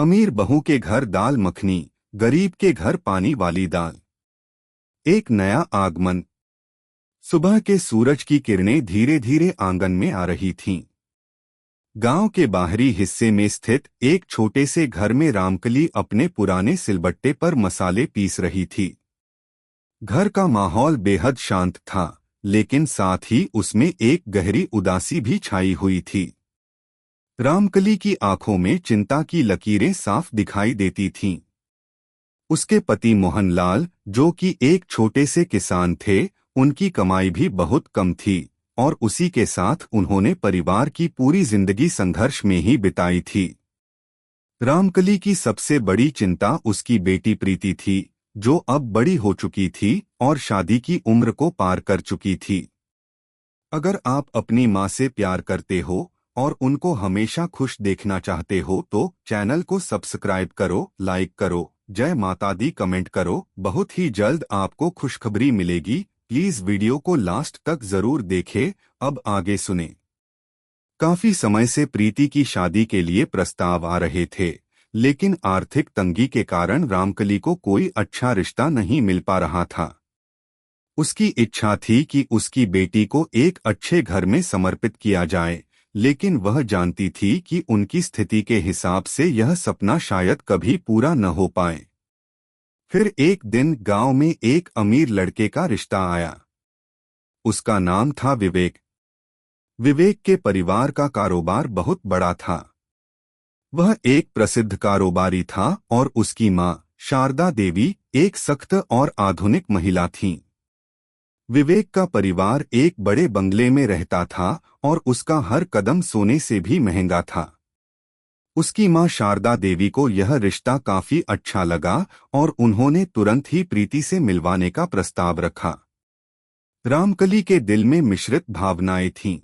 अमीर बहू के घर दाल मखनी, गरीब के घर पानी वाली दाल। एक नया आगमन। सुबह के सूरज की किरणें धीरे धीरे आंगन में आ रही थीं। गांव के बाहरी हिस्से में स्थित एक छोटे से घर में रामकली अपने पुराने सिलबट्टे पर मसाले पीस रही थी। घर का माहौल बेहद शांत था, लेकिन साथ ही उसमें एक गहरी उदासी भी छाई हुई थी। रामकली की आंखों में चिंता की लकीरें साफ दिखाई देती थीं। उसके पति मोहनलाल, जो कि एक छोटे से किसान थे, उनकी कमाई भी बहुत कम थी और उसी के साथ उन्होंने परिवार की पूरी जिंदगी संघर्ष में ही बिताई थी। रामकली की सबसे बड़ी चिंता उसकी बेटी प्रीति थी, जो अब बड़ी हो चुकी थी और शादी की उम्र को पार कर चुकी थी। अगर आप अपनी माँ से प्यार करते हो और उनको हमेशा खुश देखना चाहते हो तो चैनल को सब्सक्राइब करो, लाइक करो, जय माता दी कमेंट करो। बहुत ही जल्द आपको खुशखबरी मिलेगी। प्लीज वीडियो को लास्ट तक जरूर देखें। अब आगे सुने। काफी समय से प्रीति की शादी के लिए प्रस्ताव आ रहे थे, लेकिन आर्थिक तंगी के कारण रामकली को कोई अच्छा रिश्ता नहीं मिल पा रहा था। उसकी इच्छा थी कि उसकी बेटी को एक अच्छे घर में समर्पित किया जाए, लेकिन वह जानती थी कि उनकी स्थिति के हिसाब से यह सपना शायद कभी पूरा न हो पाए। फिर एक दिन गांव में एक अमीर लड़के का रिश्ता आया। उसका नाम था विवेक। विवेक के परिवार का कारोबार बहुत बड़ा था। वह एक प्रसिद्ध कारोबारी था और उसकी मां शारदा देवी एक सख्त और आधुनिक महिला थीं। विवेक का परिवार एक बड़े बंगले में रहता था और उसका हर कदम सोने से भी महंगा था। उसकी मां शारदा देवी को यह रिश्ता काफी अच्छा लगा और उन्होंने तुरंत ही प्रीति से मिलवाने का प्रस्ताव रखा। रामकली के दिल में मिश्रित भावनाएं थीं।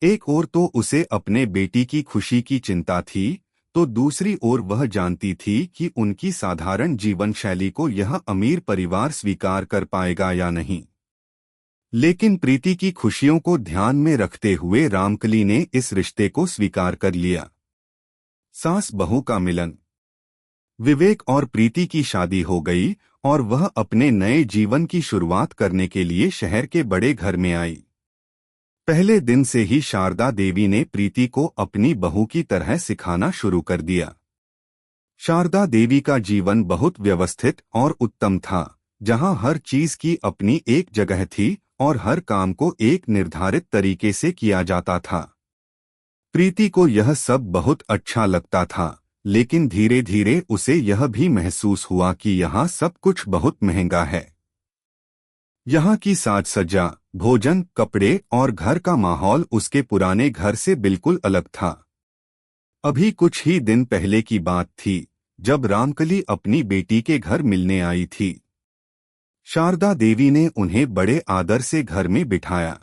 एक ओर तो उसे अपने बेटी की खुशी की चिंता थी, तो दूसरी ओर वह जानती थी कि उनकी साधारण जीवन शैली को यह अमीर परिवार स्वीकार कर पाएगा या नहीं। लेकिन प्रीति की खुशियों को ध्यान में रखते हुए रामकली ने इस रिश्ते को स्वीकार कर लिया। सास बहू का मिलन। विवेक और प्रीति की शादी हो गई और वह अपने नए जीवन की शुरुआत करने के लिए शहर के बड़े घर में आई। पहले दिन से ही शारदा देवी ने प्रीति को अपनी बहू की तरह सिखाना शुरू कर दिया। शारदा देवी का जीवन बहुत व्यवस्थित और उत्तम था, जहां हर चीज की अपनी एक जगह थी और हर काम को एक निर्धारित तरीके से किया जाता था। प्रीति को यह सब बहुत अच्छा लगता था, लेकिन धीरे धीरे उसे यह भी महसूस हुआ कि यहाँ सब कुछ बहुत महंगा है। यहाँ की साज सज्जा, भोजन, कपड़े और घर का माहौल उसके पुराने घर से बिल्कुल अलग था। अभी कुछ ही दिन पहले की बात थी, जब रामकली अपनी बेटी के घर मिलने आई थी। शारदा देवी ने उन्हें बड़े आदर से घर में बिठाया।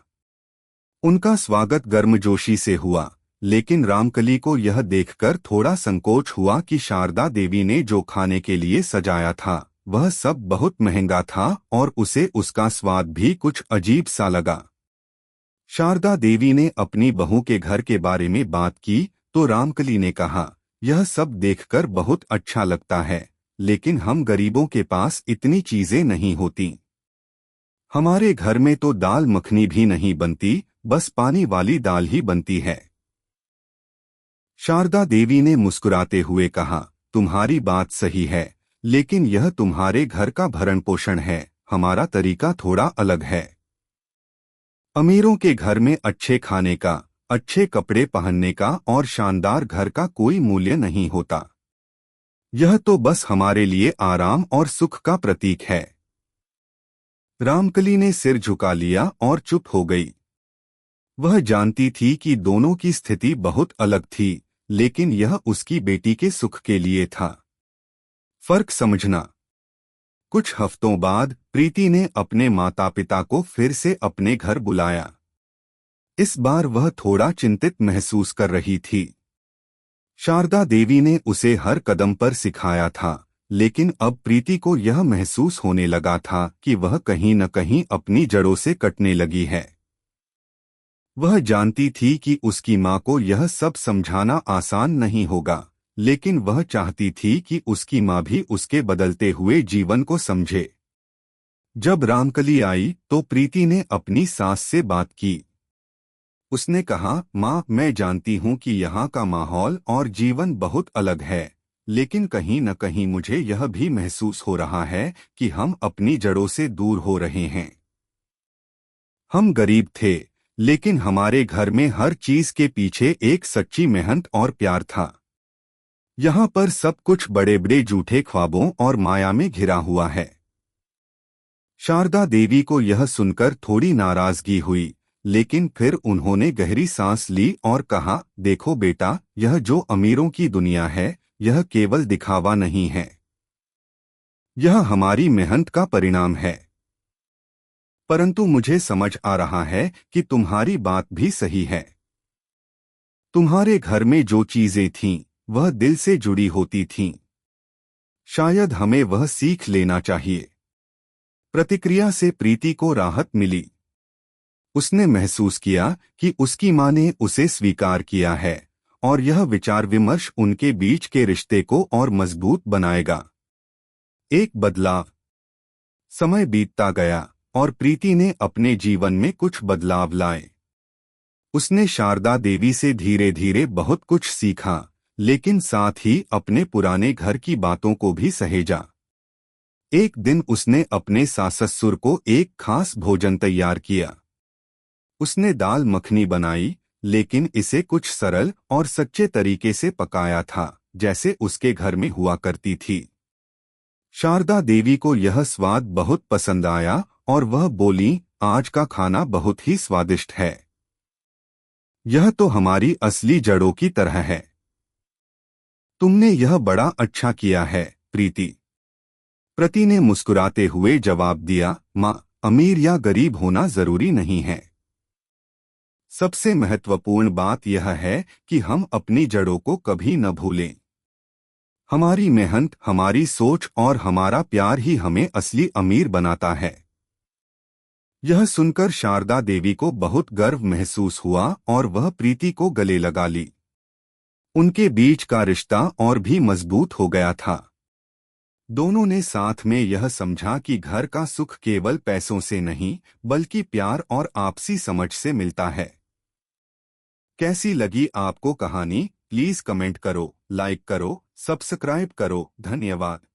उनका स्वागत गर्मजोशी से हुआ, लेकिन रामकली को यह देखकर थोड़ा संकोच हुआ कि शारदा देवी ने जो खाने के लिए सजाया था वह सब बहुत महंगा था और उसे उसका स्वाद भी कुछ अजीब सा लगा। शारदा देवी ने अपनी बहू के घर के बारे में बात की तो रामकली ने कहा, यह सब देखकर बहुत अच्छा लगता है, लेकिन हम गरीबों के पास इतनी चीजें नहीं होती। हमारे घर में तो दाल मखनी भी नहीं बनती, बस पानी वाली दाल ही बनती है। शारदा देवी ने मुस्कुराते हुए कहा, तुम्हारी बात सही है, लेकिन यह तुम्हारे घर का भरण पोषण है, हमारा तरीका थोड़ा अलग है। अमीरों के घर में अच्छे खाने का, अच्छे कपड़े पहनने का और शानदार घर का कोई मूल्य नहीं होता। यह तो बस हमारे लिए आराम और सुख का प्रतीक है। रामकली ने सिर झुका लिया और चुप हो गई। वह जानती थी कि दोनों की स्थिति बहुत अलग थी, लेकिन यह उसकी बेटी के सुख के लिए था। फर्क समझना। कुछ हफ्तों बाद प्रीति ने अपने माता पिता को फिर से अपने घर बुलाया। इस बार वह थोड़ा चिंतित महसूस कर रही थी। शारदा देवी ने उसे हर कदम पर सिखाया था, लेकिन अब प्रीति को यह महसूस होने लगा था कि वह कहीं न कहीं अपनी जड़ों से कटने लगी है। वह जानती थी कि उसकी मां को यह सब समझाना आसान नहीं होगा, लेकिन वह चाहती थी कि उसकी माँ भी उसके बदलते हुए जीवन को समझे। जब रामकली आई तो प्रीति ने अपनी सास से बात की। उसने कहा, माँ, मैं जानती हूँ कि यहाँ का माहौल और जीवन बहुत अलग है, लेकिन कहीं न कहीं मुझे यह भी महसूस हो रहा है कि हम अपनी जड़ों से दूर हो रहे हैं। हम गरीब थे, लेकिन हमारे घर में हर चीज के पीछे एक सच्ची मेहनत और प्यार था। यहाँ पर सब कुछ बड़े बड़े झूठे ख्वाबों और माया में घिरा हुआ है। शारदा देवी को यह सुनकर थोड़ी नाराजगी हुई, लेकिन फिर उन्होंने गहरी सांस ली और कहा, देखो बेटा, यह जो अमीरों की दुनिया है, यह केवल दिखावा नहीं है। यह हमारी मेहनत का परिणाम है। परंतु मुझे समझ आ रहा है कि तुम्हारी बात भी सही है। तुम्हारे घर में जो चीजें थीं, वह दिल से जुड़ी होती थीं। शायद हमें वह सीख लेना चाहिए। प्रतिक्रिया से प्रीति को राहत मिली। उसने महसूस किया कि उसकी माँ ने उसे स्वीकार किया है और यह विचार विमर्श उनके बीच के रिश्ते को और मजबूत बनाएगा। एक बदलाव। समय बीतता गया और प्रीति ने अपने जीवन में कुछ बदलाव लाए। उसने शारदा देवी से धीरे धीरे बहुत कुछ सीखा, लेकिन साथ ही अपने पुराने घर की बातों को भी सहेजा। एक दिन उसने अपने सास-ससुर को एक खास भोजन तैयार किया। उसने दाल मखनी बनाई, लेकिन इसे कुछ सरल और सच्चे तरीके से पकाया था, जैसे उसके घर में हुआ करती थी। शारदा देवी को यह स्वाद बहुत पसंद आया और वह बोली, आज का खाना बहुत ही स्वादिष्ट है। यह तो हमारी असली जड़ों की तरह है। तुमने यह बड़ा अच्छा किया है, प्रीति। प्रति ने मुस्कुराते हुए जवाब दिया, माँ, अमीर या गरीब होना जरूरी नहीं है। सबसे महत्वपूर्ण बात यह है कि हम अपनी जड़ों को कभी न भूलें। हमारी मेहनत, हमारी सोच और हमारा प्यार ही हमें असली अमीर बनाता है। यह सुनकर शारदा देवी को बहुत गर्व महसूस हुआ और वह प्रीति को गले लगा ली। उनके बीच का रिश्ता और भी मजबूत हो गया था। दोनों ने साथ में यह समझा कि घर का सुख केवल पैसों से नहीं, बल्कि प्यार और आपसी समझ से मिलता है। कैसी लगी आपको कहानी? प्लीज कमेंट करो, लाइक करो, सब्सक्राइब करो। धन्यवाद।